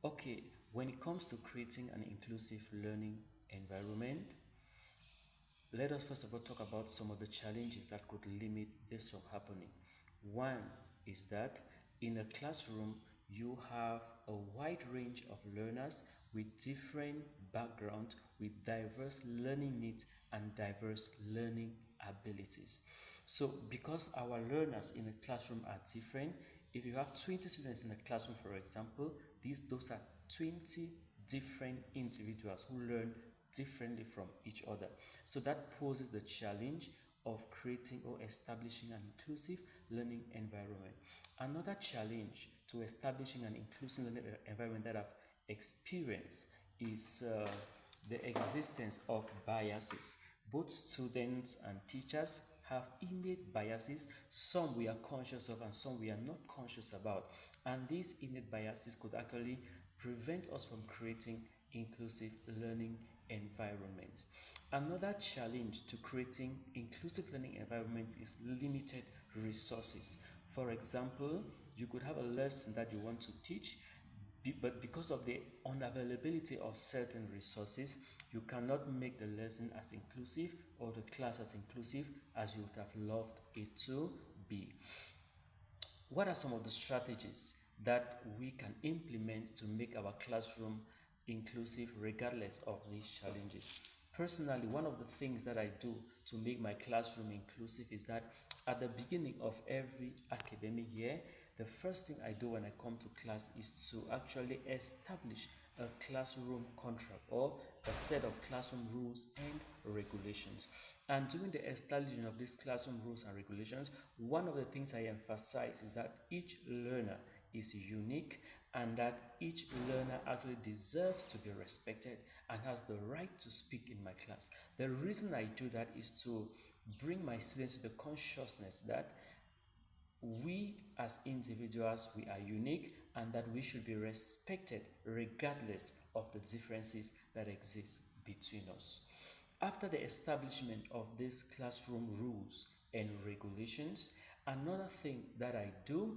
Okay, when it comes to creating an inclusive learning environment, let us first of all talk about some of the challenges that could limit this from happening. One is that in a classroom, you have a wide range of learners with different backgrounds, with diverse learning needs and diverse learning abilities. So, because our learners in a classroom are different, if you have 20 students in a classroom, for example, those are 20 different individuals who learn differently from each other. So that poses the challenge of creating or establishing an inclusive learning environment. Another challenge to establishing an inclusive learning environment that I've experienced is the existence of biases. Both students and teachers have innate biases. Some we are conscious of and some we are not conscious about. And these innate biases could actually prevent us from creating inclusive learning environments. Another challenge to creating inclusive learning environments is limited resources. For example, you could have a lesson that you want to teach, but because of the unavailability of certain resources, you cannot make the lesson as inclusive or the class as inclusive as you would have loved it to be. What are some of the strategies that we can implement to make our classroom inclusive regardless of these challenges? Personally, one of the things that I do to make my classroom inclusive is that at the beginning of every academic year, the first thing I do when I come to class is to actually establish a classroom contract or a set of classroom rules and regulations. And during the establishment of these classroom rules and regulations, one of the things I emphasize is that each learner is unique and that each learner actually deserves to be respected and has the right to speak in my class. The reason I do that is to bring my students to the consciousness that we as individuals we are unique and that we should be respected regardless of the differences that exist between us. After the establishment of these classroom rules and regulations, another thing that I do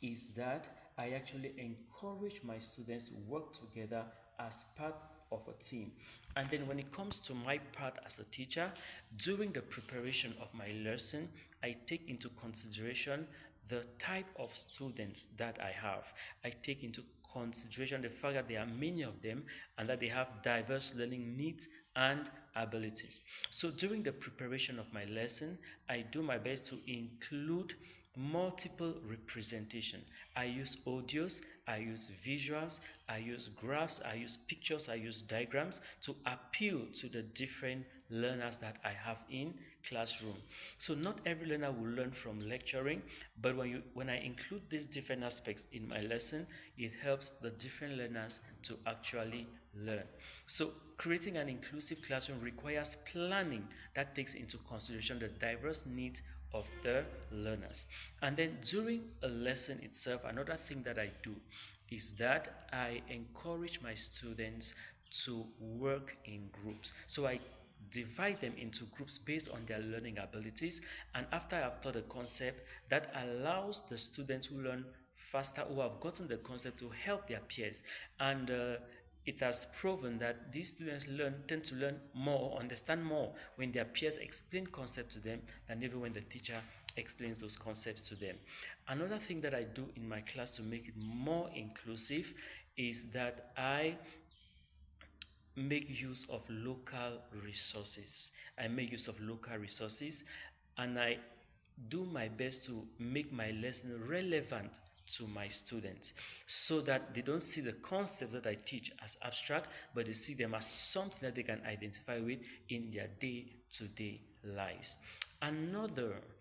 is that I actually encourage my students to work together as part of a team. And then when it comes to my part as a teacher, during the preparation of my lesson, I take into consideration the type of students that I have. I take into consideration the fact that there are many of them and that they have diverse learning needs and abilities. So during the preparation of my lesson, I do my best to include multiple representation. I use audios, I use visuals, I use graphs, I use pictures, I use diagrams to appeal to the different learners that I have in classroom. So not every learner will learn from lecturing, but when I include these different aspects in my lesson, it helps the different learners to actually learn. So creating an inclusive classroom requires planning that takes into consideration the diverse needs of the learners. And then during a lesson itself, another thing that I do is that I encourage my students to work in groups. So I divide them into groups based on their learning abilities, and after I've taught a concept, that allows the students who learn faster, who have gotten the concept, to help their peers. And it has proven that these students tend to learn more, understand more when their peers explain concepts to them than even when the teacher explains those concepts to them. Another thing that I do in my class to make it more inclusive is that I make use of local resources. I make use of local resources and I do my best to make my lesson relevant to my students so that they don't see the concepts that I teach as abstract, but they see them as something that they can identify with in their day-to-day lives. Another